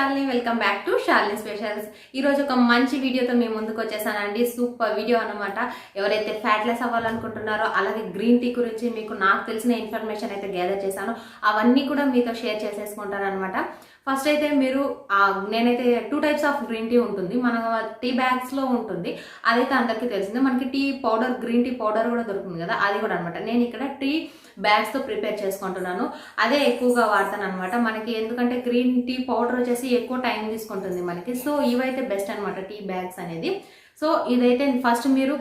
Shalini welcome back to Shalini specials. ఈరోజు ఒక మంచి వీడియోతో మేము ముందుకు వచ్చేసానండి. సూపర్ వీడియో అనమాట. ఎవరైతే ఫ్యాట్లెస్ అవ్వాలనుకుంటున్నారో అలాగే గ్రీన్ టీ గురించి మీకు నాకు తెలిసిన ఇన్ఫర్మేషన్ అయితే గ్యాదర్ చేశాను. అవన్నీ కూడా మీతో షేర్ చేసేసుకుంటాను అనమాట. ఫస్ట్ అయితే మీరు నేనైతే 2 టైప్స్ ఆఫ్ గ్రీన్ టీ ఉంటుంది. మన టీ బ్యాగ్స్లో ఉంటుంది, అదైతే అందరికీ తెలిసిందే. మనకి tea powder, green tea powder కూడా దొరుకుతుంది కదా, అది కూడా అనమాట. నేను ఇక్కడ టీ బ్యాగ్స్తో ప్రిపేర్ చేసుకుంటున్నాను. అదే ఎక్కువగా వాడతాను అనమాట. మనకి ఎందుకంటే గ్రీన్ టీ పౌడర్ వచ్చేసి ఎక్కువ టైం తీసుకుంటుంది మనకి. సో ఇవైతే బెస్ట్ అనమాట టీ బ్యాగ్స్ అనేది. సో ఇదైతే ఫస్ట్ మీరు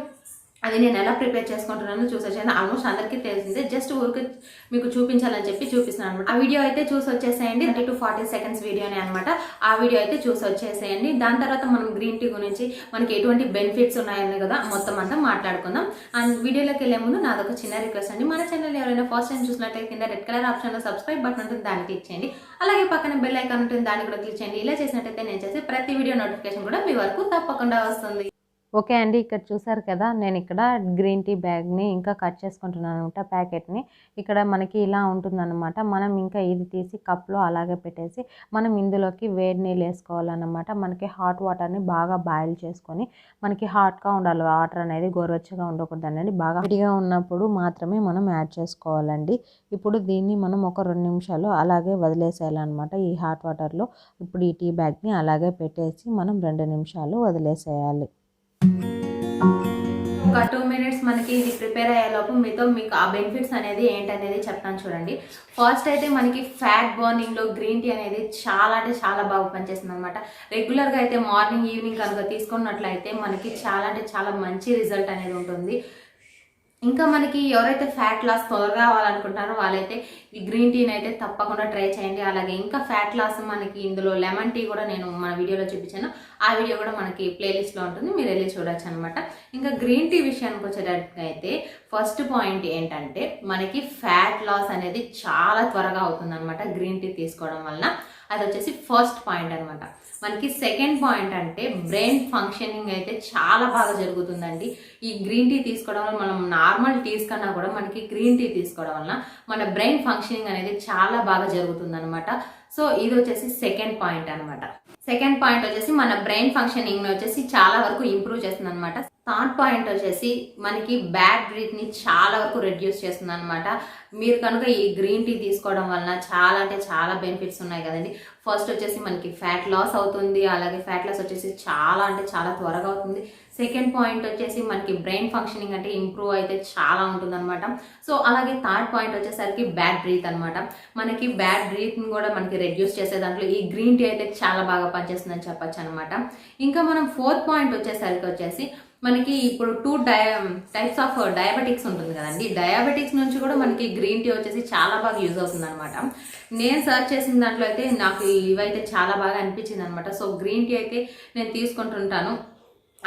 అది నేను ఎలా ప్రిపేర్ చేసుకుంటున్నాను చూసొచ్చాను. ఆల్మోస్ట్ అందరికీ తెలిసిందే, జస్ట్ ఊరికి మీకు చూపించాలని చెప్పి చూపిస్తున్నాను అనమాట. ఆ వీడియో అయితే చూసి వచ్చేసేయండి. 30 to 40 seconds వీడియోనే అనమాట. ఆ వీడియో అయితే చూసి వచ్చేసేయండి. దాని తర్వాత మనం గ్రీన్ టీ గురించి మనకి ఎటువంటి బెనిఫిట్స్ ఉన్నాయని కదా మొత్తం అంతా మాట్లాడుకుందాం. అండ్ వీడియోలోకి వెళ్ళే ముందు నాదొక చిన్న రిక్వెస్ట్ అండి. మన ఛానల్ ఎవరైనా ఫస్ట్ టైం చూసినట్లయితే కింద రెడ్ కలర్ ఆప్షన్లో సబ్స్క్రైబ్ బటన్ ఉంటుంది, దాన్ని క్లిక్ చేయండి. అలాగే పక్కన బెల్ ఐకాన్ ఉంటుంది, దాన్ని కూడా క్లిక్ చేయండి. ఇలా చేసినట్టయితే నేను చేసే ప్రతి వీడియో నోటిఫికేషన్ కూడా మీ వరకు తప్పకుండా వస్తుంది. ఓకే అండి, ఇక్కడ చూసారు కదా, నేను ఇక్కడ గ్రీన్ టీ బ్యాగ్ని ఇంకా కట్ చేసుకుంటున్నాను అనమాట. ప్యాకెట్ని ఇక్కడ మనకి ఇలా ఉంటుందన్నమాట. మనం ఇంకా ఇది తీసి కప్లో అలాగే పెట్టేసి మనం ఇందులోకి వేడి నీళ్ళు వేసుకోవాలన్నమాట. మనకి హాట్ వాటర్ని బాగా బాయిల్ చేసుకొని, మనకి హాట్గా ఉండాలి వాటర్ అనేది, గోరువెచ్చగా ఉండకూడదు అనేది. బాగా వేడిగా ఉన్నప్పుడు మాత్రమే మనం యాడ్ చేసుకోవాలండి. ఇప్పుడు దీన్ని మనం ఒక 2 నిమిషాలు అలాగే వదిలేసేయాలన్నమాట. ఈ హాట్ వాటర్లో ఇప్పుడు ఈ టీ బ్యాగ్ని అలాగే పెట్టేసి మనం 2 నిమిషాలు వదిలేసేయాలి. ఒక 2 minutes మనకి ఇది ప్రిపేర్ అయ్యేలోపు మీకు ఆ బెనిఫిట్స్ అనేది ఏంటనేది చెప్తాను చూడండి. ఫస్ట్ అయితే మనకి ఫ్యాట్ బర్నింగ్లో గ్రీన్ టీ అనేది చాలా అంటే చాలా బాగా పనిచేస్తుంది అనమాట. రెగ్యులర్గా అయితే మార్నింగ్ ఈవినింగ్ కనుక తీసుకున్నట్లయితే మనకి చాలా అంటే చాలా మంచి రిజల్ట్ అనేది ఉంటుంది. ఇంకా మనకి ఎవరైతే ఫ్యాట్ లాస్ త్వరగా అవ్వాలనుకుంటారో వాళ్ళైతే ఈ గ్రీన్ టీని అయితే తప్పకుండా ట్రై చేయండి. అలాగే ఇంకా ఫ్యాట్ లాస్ మనకి ఇందులో లెమన్ టీ కూడా నేను మన వీడియోలో చూపించాను. ఆ వీడియో కూడా మనకి ప్లేలిస్ట్లో ఉంటుంది, మీరు వెళ్ళి చూడొచ్చు అనమాట. ఇంకా గ్రీన్ టీ విషయానికి వచ్చేటట్టుగా అయితే ఫస్ట్ పాయింట్ ఏంటంటే మనకి ఫ్యాట్ లాస్ అనేది చాలా త్వరగా అవుతుంది అనమాట గ్రీన్ టీ తీసుకోవడం వల్ల. అది వచ్చేసి ఫస్ట్ పాయింట్ అనమాట. మనకి సెకండ్ పాయింట్ అంటే బ్రెయిన్ ఫంక్షనింగ్ అయితే చాలా బాగా జరుగుతుందండి ఈ గ్రీన్ టీ తీసుకోవడం వల్ల. మనం నార్మల్ టీస్ కన్నా కూడా మనకి గ్రీన్ టీ తీసుకోవడం వల్ల మన బ్రెయిన్ ఫంక్షనింగ్ అనేది చాలా బాగా జరుగుతుంది అనమాట. సో ఇది వచ్చేసి సెకండ్ పాయింట్ అనమాట. సెకండ్ పాయింట్ వచ్చేసి మన బ్రెయిన్ ఫంక్షనింగ్ వచ్చేసి చాలా వరకు ఇంప్రూవ్ చేస్తుంది అనమాట. థర్డ్ పాయింట్ వచ్చేసి మనకి బ్యాడ్ బ్రీత్ని చాలా వరకు రెడ్యూస్ చేస్తుంది అనమాట. మీరు కనుక ఈ గ్రీన్ టీ తీసుకోవడం వలన చాలా అంటే చాలా బెనిఫిట్స్ ఉన్నాయి కదండి. ఫస్ట్ వచ్చేసి మనకి ఫ్యాట్ లాస్ అవుతుంది, అలాగే ఫ్యాట్ లాస్ వచ్చేసి చాలా అంటే చాలా త్వరగా అవుతుంది. సెకండ్ పాయింట్ వచ్చేసి మనకి బ్రెయిన్ ఫంక్షనింగ్ అంటే ఇంప్రూవ్ అయితే చాలా ఉంటుంది అనమాట. సో అలాగే థర్డ్ పాయింట్ వచ్చేసరికి బ్యాడ్ బ్రీత్ అనమాట. మనకి బ్యాడ్ బ్రీత్ని కూడా మనకి రెడ్యూస్ చేసే దాంట్లో ఈ గ్రీన్ టీ అయితే చాలా బాగా పనిచేస్తుందని చెప్పచ్చు అనమాట. ఇంకా మనం ఫోర్త్ పాయింట్ వచ్చేసి మనకి ఇప్పుడు 2 టైప్స్ ఆఫ్ డయాబెటిక్స్ ఉంటుంది కదండి. డయాబెటిక్స్ నుంచి కూడా మనకి గ్రీన్ టీ వచ్చేసి చాలా బాగా యూజ్ అవుతుంది అనమాట. నేను సర్చ్ చేసిన దాంట్లో అయితే నాకు ఇవైతే చాలా బాగా అనిపించింది అనమాట. సో గ్రీన్ టీ అయితే నేను తీసుకుంటుంటాను.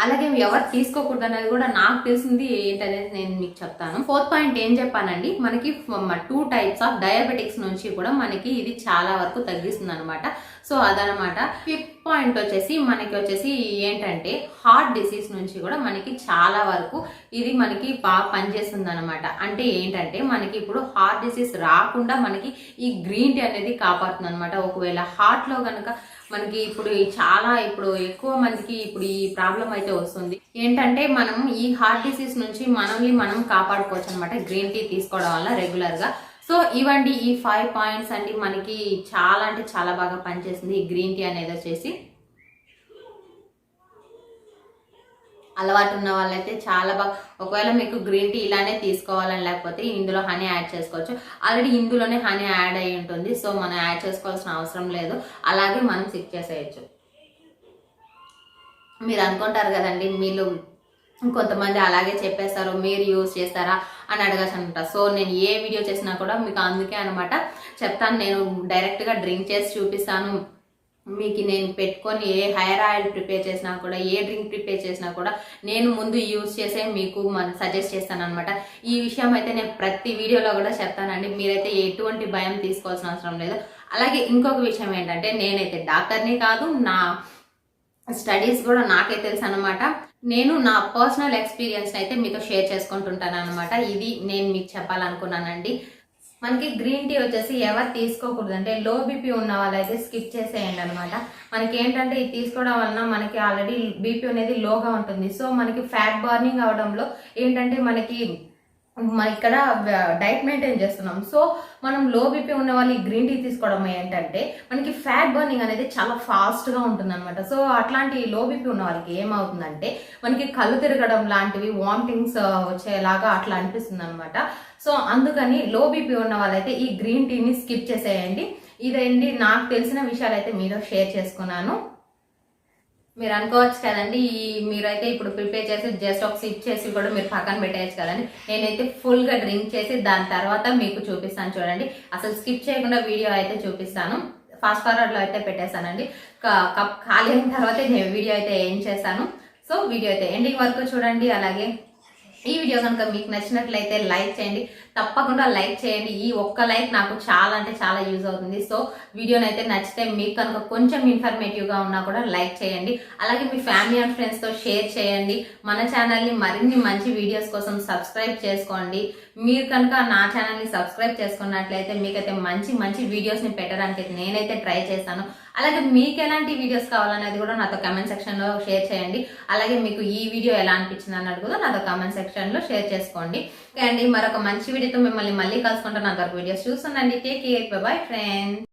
అలాగే ఎవరు తీసుకోకూడదు అనేది కూడా నాకు తెలిసింది ఏంటనేది నేను మీకు చెప్తాను. ఫోర్త్ పాయింట్ ఏం చెప్పానండి, మనకి 2 టైప్స్ ఆఫ్ డయాబెటిక్స్ నుంచి కూడా మనకి ఇది చాలా వరకు తగ్గిస్తుంది అనమాట. సో అదనమాట. ఫిఫ్త్ పాయింట్ మనకి వచ్చేసి ఏంటంటే హార్ట్ డిసీజ్ నుంచి కూడా మనకి చాలా వరకు ఇది మనకి బాగా పనిచేస్తుంది అనమాట. అంటే ఏంటంటే మనకి ఇప్పుడు హార్ట్ డిసీజ్ రాకుండా మనకి ఈ గ్రీన్ టీ అనేది కాపాడుతుంది అనమాట. ఒకవేళ హార్ట్లో కనుక మనకి ఇప్పుడు ఇప్పుడు ఎక్కువ మందికి ఇప్పుడు ఈ ప్రాబ్లం అయితే వస్తుంది. ఏంటంటే మనం ఈ హార్ట్ డిసీజ్ నుంచి మనల్ని మనం కాపాడుకోవచ్చు అనమాట గ్రీన్ టీ తీసుకోవడం వల్ల రెగ్యులర్గా. సో ఇవండి ఈ 5 పాయింట్స్ అండి మనకి చాలా అంటే చాలా బాగా పనిచేస్తుంది ఈ గ్రీన్ టీ అనేది వచ్చేసి. అలవాటు ఉన్న వాళ్ళైతే చాలా బాగా, ఒకవేళ మీకు గ్రీన్ టీ ఇలానే తీసుకోవాలని లేకపోతే ఇందులో హనీ యాడ్ చేసుకోవచ్చు. ఆల్రెడీ ఇందులోనే హనీ యాడ్ అయి ఉంటుంది, సో మనం యాడ్ చేసుకోవాల్సిన అవసరం లేదు. అలాగే మనం సిక్ చేసేయచ్చు. మీరు అనుకుంటారు కదండి, మీరు కొంతమంది అలాగే చెప్పేస్తారు, మీరు యూజ్ చేస్తారా అని అడగాల్సి అనమాట. సో నేను ఏ వీడియో చేసినా కూడా మీకు అందుకే అనమాట చెప్తాను. నేను డైరెక్ట్గా డ్రింక్ చేసి చూపిస్తాను మీకు. నేను పెట్టుకొని ఏ హెయిర్ ఆయిల్ ప్రిపేర్ చేసినా కూడా, ఏ డ్రింక్ ప్రిపేర్ చేసినా కూడా నేను ముందు యూజ్ చేసే మీకు సజెస్ట్ చేస్తాను అనమాట. ఈ విషయం అయితే నేను ప్రతి వీడియోలో కూడా చెప్తానండి. మీరైతే ఎటువంటి భయం తీసుకోవాల్సిన అవసరం లేదు. అలాగే ఇంకొక విషయం ఏంటంటే, నేనైతే డాక్టర్ని కాదు, నా స్టడీస్ కూడా నాకే తెలుసు అనమాట. నేను నా పర్సనల్ ఎక్స్పీరియన్స్ అయితే మీతో షేర్ చేసుకుంటుంటాను అనమాట. ఇది నేను మీకు చెప్పాలనుకున్నానండి. మనకి గ్రీన్ టీ వచ్చేసి ఎవరు తీసుకోకూడదు అంటే లో బీపీ ఉన్న వాళ్ళైతే స్కిప్ చేసేయండి అనమాట. మనకి ఏంటంటే ఇది తీసుకోవడం వలన మనకి ఆల్రెడీ బీపీ అనేది లోగా ఉంటుంది. సో మనకి ఫ్యాట్ బర్నింగ్ అవడంలో ఏంటంటే మనకి ఇక్కడ డైట్ మెయింటైన్ చేస్తున్నాం. సో మనం లో బీపీ ఉన్న వాళ్ళు ఈ గ్రీన్ టీ తీసుకోవడం ఏంటంటే మనకి ఫ్యాట్ బర్నింగ్ అనేది చాలా ఫాస్ట్గా ఉంటుంది అనమాట. సో అట్లాంటి లో బీపీ ఉన్న వాళ్ళకి ఏమవుతుందంటే మనకి కళ్ళు తిరగడం లాంటివి, వామిటింగ్స్ వచ్చేలాగా అట్లా అనిపిస్తుంది అనమాట. సో అందుకని లో బీపీ ఉన్న వాళ్ళైతే ఈ గ్రీన్ టీని స్కిప్ చేసేయండి. ఇదండి నాకు తెలిసిన విషయాలు అయితే మీతో షేర్ చేసుకున్నాను. మీరు అనుకోవచ్చు కదండి, మీరైతే ఇప్పుడు ప్రిపేర్ చేసి జస్ట్ ఒక సిప్ చేసి కూడా మీరు పక్కన పెట్టేయచ్చు కదండి. నేనైతే ఫుల్గా డ్రింక్ చేసి దాని తర్వాత మీకు చూపిస్తాను చూడండి. అసలు స్కిప్ చేయకుండా వీడియో అయితే చూపిస్తాను. ఫాస్ట్ ఫార్వర్డ్లో అయితే పెట్టేస్తానండి. కప్ ఖాళీ అయిన తర్వాత నేను వీడియో అయితే ఏం చేస్తాను. సో వీడియో అయితే ఎండింగ్ వరకు చూడండి. అలాగే ఈ వీడియో కనుక మీకు నచ్చినట్లయితే లైక్ చేయండి, తప్పకుండా లైక్ చేయండి. ఈ ఒక్క లైక్ నాకు చాలా అంటే చాలా యూజ్ అవుతుంది. సో వీడియోని అయితే నచ్చితే మీకు కనుక కొంచెం ఇన్ఫర్మేటివ్గా ఉన్నా కూడా లైక్ చేయండి. అలాగే మీ ఫ్యామిలీ అండ్ ఫ్రెండ్స్తో షేర్ చేయండి. మన ఛానల్ని మరిన్ని మంచి వీడియోస్ కోసం సబ్స్క్రైబ్ చేసుకోండి. మీరు కనుక నా ఛానల్ని సబ్స్క్రైబ్ చేసుకున్నట్లయితే మీకైతే మంచి మంచి వీడియోస్ని పెట్టడానికి నేనైతే ట్రై చేస్తాను. అలాగే మీకు ఎలాంటి వీడియోస్ కావాలనేది కూడా నాతో కమెంట్ సెక్షన్లో షేర్ చేయండి. అలాగే మీకు ఈ వీడియో ఎలా అనిపించింది అన్నది కూడా నాతో కమెంట్ సెక్షన్లో షేర్ చేసుకోండి. అండి మరొక మంచి వీడియోతో మిమ్మల్ని మళ్ళీ కలుసుకుంటాను. నా వీడియోస్ చూస్తుండండి. Take care, bye bye friends.